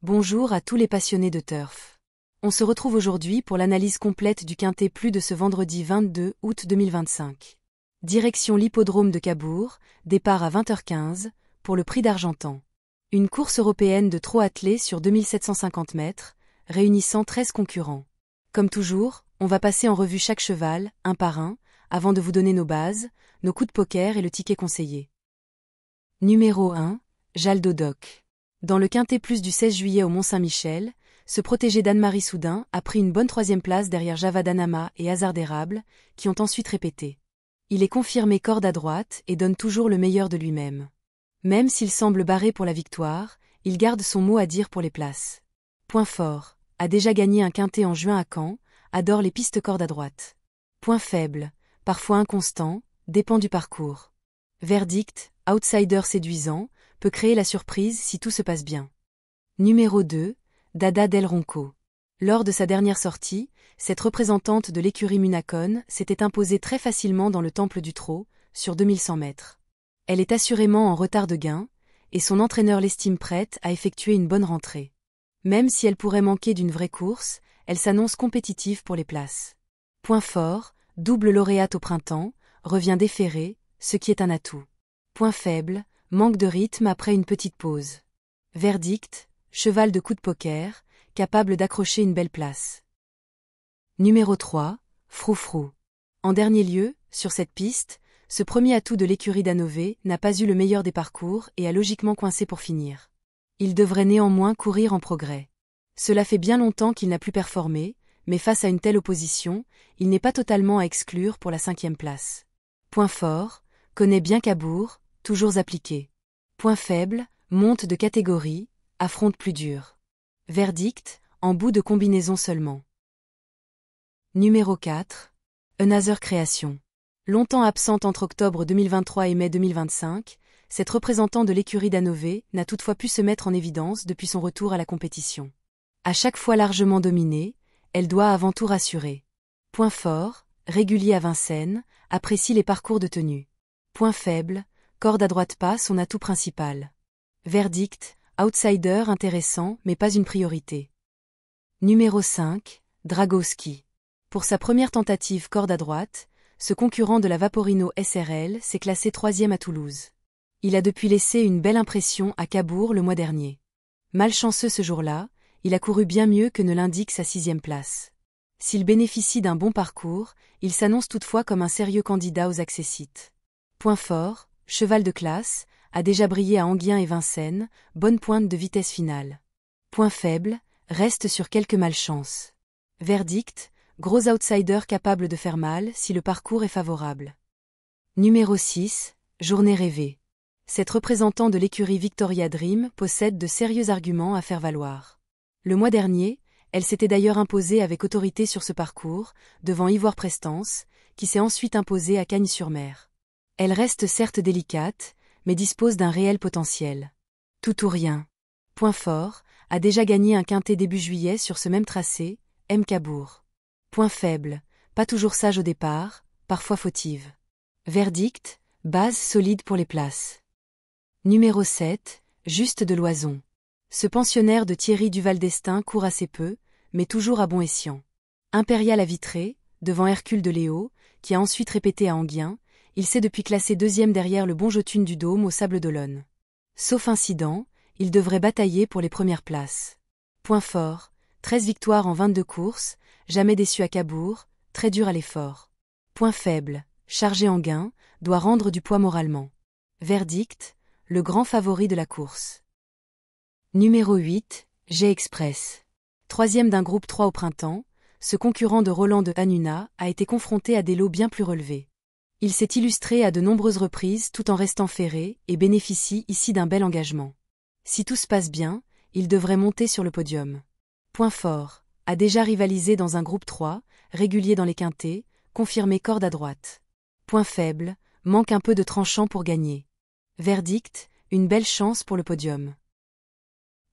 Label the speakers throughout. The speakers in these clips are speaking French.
Speaker 1: Bonjour à tous les passionnés de turf. On se retrouve aujourd'hui pour l'analyse complète du Quintet Plus de ce vendredi 22 août 2025. Direction l'hippodrome de Cabourg, départ à 20h15, pour le prix d'Argentan. Une course européenne de trot attelé sur 2750 mètres, réunissant 13 concurrents. Comme toujours, on va passer en revue chaque cheval, un par un, avant de vous donner nos bases, nos coups de poker et le ticket conseillé. Numéro 1, Jaldo Doc. Dans le Quintet Plus du 16 juillet au Mont-Saint-Michel, ce protégé d'Anne-Marie Soudin a pris une bonne 3e place derrière Javadanama et Hasard d'Érable, qui ont ensuite répété. Il est confirmé corde à droite et donne toujours le meilleur de lui-même. Même s'il semble barré pour la victoire, il garde son mot à dire pour les places. Point fort, a déjà gagné un quintet en juin à Caen, adore les pistes corde à droite. Point faible, parfois inconstant, dépend du parcours. Verdict, outsider séduisant, peut créer la surprise si tout se passe bien. Numéro 2, Dada Del Ronco. Lors de sa dernière sortie, cette représentante de l'écurie Munacon s'était imposée très facilement dans le temple du trot, sur 2100 mètres. Elle est assurément en retard de gain, et son entraîneur l'estime prête à effectuer une bonne rentrée. Même si elle pourrait manquer d'une vraie course, elle s'annonce compétitive pour les places. Point fort, double lauréate au printemps, revient déférée, ce qui est un atout. Point faible, manque de rythme après une petite pause. Verdict, cheval de coup de poker, capable d'accrocher une belle place. Numéro 3, Froufrou. En dernier lieu, sur cette piste, ce premier atout de l'écurie d'Anové n'a pas eu le meilleur des parcours et a logiquement coincé pour finir. Il devrait néanmoins courir en progrès. Cela fait bien longtemps qu'il n'a plus performé, mais face à une telle opposition, il n'est pas totalement à exclure pour la 5e place. Point fort, connaît bien Cabourg, toujours appliqué. Point faible, monte de catégorie, affronte plus dur. Verdict, en bout de combinaison seulement. Numéro 4, Another Création. Longtemps absente entre octobre 2023 et mai 2025, cette représentante de l'écurie d'Anové n'a toutefois pu se mettre en évidence depuis son retour à la compétition. À chaque fois largement dominée, elle doit avant tout rassurer. Point fort, régulier à Vincennes, apprécie les parcours de tenue. Point faible, corde à droite pas son atout principal. Verdict, outsider intéressant mais pas une priorité. Numéro 5, Dragowski. Pour sa première tentative corde à droite, ce concurrent de la Vaporino SRL s'est classé 3e à Toulouse. Il a depuis laissé une belle impression à Cabourg le mois dernier. Malchanceux ce jour-là, il a couru bien mieux que ne l'indique sa 6e place. S'il bénéficie d'un bon parcours, il s'annonce toutefois comme un sérieux candidat aux accessites. Point fort, cheval de classe, a déjà brillé à Enghien et Vincennes, bonne pointe de vitesse finale. Point faible, reste sur quelques malchances. Verdict, gros outsider capable de faire mal si le parcours est favorable. Numéro 6, Journée rêvée. Cette représentante de l'écurie Victoria Dream possède de sérieux arguments à faire valoir. Le mois dernier, elle s'était d'ailleurs imposée avec autorité sur ce parcours, devant Ivoire Prestance, qui s'est ensuite imposée à Cagnes-sur-Mer. Elle reste certes délicate, mais dispose d'un réel potentiel. Tout ou rien. Point fort, a déjà gagné un quintet début juillet sur ce même tracé, M. Cabourg. Point faible, pas toujours sage au départ, parfois fautive. Verdict, base solide pour les places. Numéro 7, Juste de Loison. Ce pensionnaire de Thierry Duval d'Estaing court assez peu, mais toujours à bon escient. Impérial à Vitré, devant Hercule de Léo, qui a ensuite répété à Enghien, il s'est depuis classé 2e derrière le bon Jotune du Dôme au Sable d'Olonne. Sauf incident, il devrait batailler pour les premières places. Point fort, 13 victoires en 22 courses, jamais déçu à Cabourg, très dur à l'effort. Point faible, chargé en gain, doit rendre du poids moralement. Verdict, le grand favori de la course. Numéro 8, G-Express. 3e d'un groupe 3 au printemps, ce concurrent de Roland de Hannuna a été confronté à des lots bien plus relevés. Il s'est illustré à de nombreuses reprises tout en restant ferré et bénéficie ici d'un bel engagement. Si tout se passe bien, il devrait monter sur le podium. Point fort, a déjà rivalisé dans un groupe 3, régulier dans les quintets, confirmé corde à droite. Point faible, Manque un peu de tranchant pour gagner. Verdict, une belle chance pour le podium.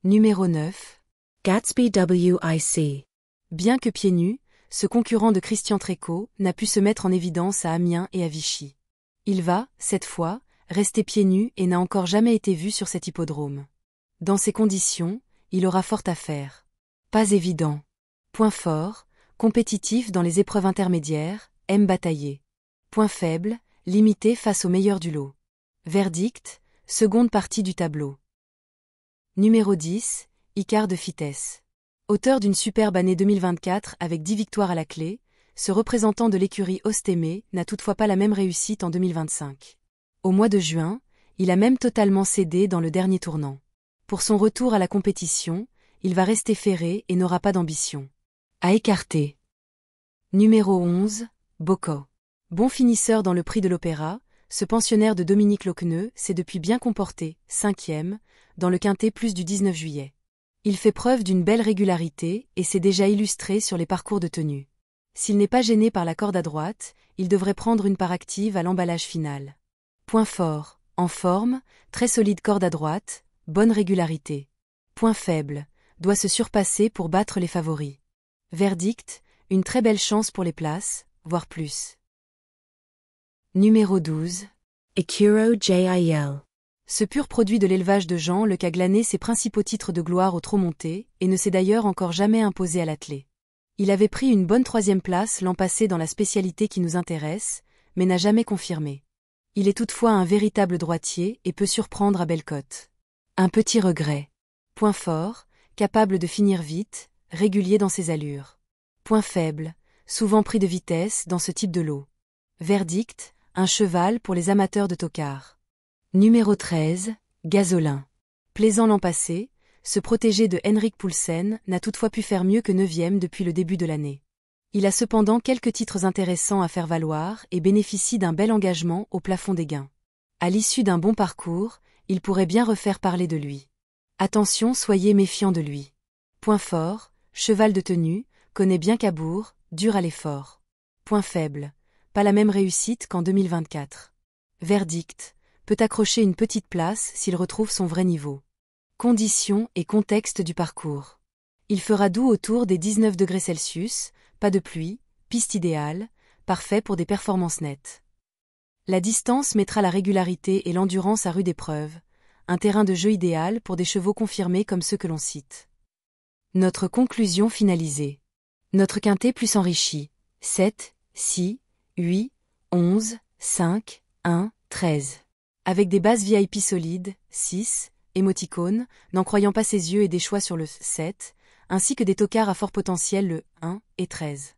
Speaker 1: Numéro 9. Gatsby WIC. Bien que pieds nus, ce concurrent de Christian Trécot n'a pu se mettre en évidence à Amiens et à Vichy. Il va, cette fois, rester pieds nus et n'a encore jamais été vu sur cet hippodrome. Dans ces conditions, il aura fort à faire. Pas évident. Point fort, compétitif dans les épreuves intermédiaires, aime batailler. Point faible, limité face aux meilleurs du lot. Verdict, seconde partie du tableau. Numéro 10, Icare de Fitesse. Auteur d'une superbe année 2024 avec 10 victoires à la clé, ce représentant de l'écurie Ostémé n'a toutefois pas la même réussite en 2025. Au mois de juin, il a même totalement cédé dans le dernier tournant. Pour son retour à la compétition, il va rester ferré et n'aura pas d'ambition. À écarter. Numéro 11, Bocco. Bon finisseur dans le prix de l'Opéra, ce pensionnaire de Dominique Locqueneux s'est depuis bien comporté, 5e, dans le quintet plus du 19 juillet. Il fait preuve d'une belle régularité et s'est déjà illustré sur les parcours de tenue. S'il n'est pas gêné par la corde à droite, il devrait prendre une part active à l'emballage final. Point fort, en forme, très solide corde à droite, bonne régularité. Point faible, doit se surpasser pour battre les favoris. Verdict, une très belle chance pour les places, voire plus. Numéro 12. Ekuro JIL. Ce pur produit de l'élevage de Jean Le a glané ses principaux titres de gloire au trot monté et ne s'est d'ailleurs encore jamais imposé à l'attelé. Il avait pris une bonne 3e place l'an passé dans la spécialité qui nous intéresse, mais n'a jamais confirmé. Il est toutefois un véritable droitier et peut surprendre à belle cote. Un petit regret. Point fort, capable de finir vite, régulier dans ses allures. Point faible, souvent pris de vitesse dans ce type de lot. Verdict, un cheval pour les amateurs de tocard. Numéro 13, Gasolin. Plaisant l'an passé, ce protégé de Henrik Poulsen n'a toutefois pu faire mieux que 9e depuis le début de l'année. Il a cependant quelques titres intéressants à faire valoir et bénéficie d'un bel engagement au plafond des gains. À l'issue d'un bon parcours, il pourrait bien refaire parler de lui. Attention, soyez méfiant de lui. Point fort, cheval de tenue, connaît bien Cabourg, dur à l'effort. Point faible, pas la même réussite qu'en 2024. Verdict, peut accrocher une petite place s'il retrouve son vrai niveau. Conditions et contexte du parcours. Il fera doux autour des 19 degrés Celsius, pas de pluie, piste idéale, parfait pour des performances nettes. La distance mettra la régularité et l'endurance à rude épreuve, un terrain de jeu idéal pour des chevaux confirmés comme ceux que l'on cite. Notre conclusion finalisée. Notre quintet plus enrichi, 7, 6, 8, 11, 5, 1, 13. Avec des bases VIP solides, 6, émoticônes, n'en croyant pas ses yeux et des choix sur le 7, ainsi que des tocards à fort potentiel le 1 et 13.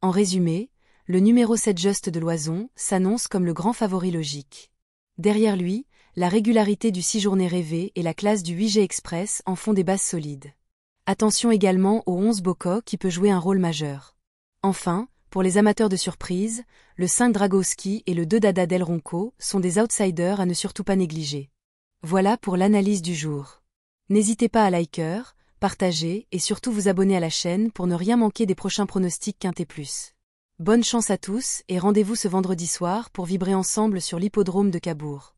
Speaker 1: En résumé, le numéro 7 Just de Loison s'annonce comme le grand favori logique. Derrière lui, la régularité du 6 journées rêvé et la classe du 8G Express en font des bases solides. Attention également au 11 Bocco qui peut jouer un rôle majeur. Enfin, pour les amateurs de surprise, le 5 Dragowski et le 2 Dada Del Ronco sont des outsiders à ne surtout pas négliger. Voilà pour l'analyse du jour. N'hésitez pas à liker, partager et surtout vous abonner à la chaîne pour ne rien manquer des prochains pronostics Quintet Plus. Bonne chance à tous et rendez-vous ce vendredi soir pour vibrer ensemble sur l'hippodrome de Cabourg.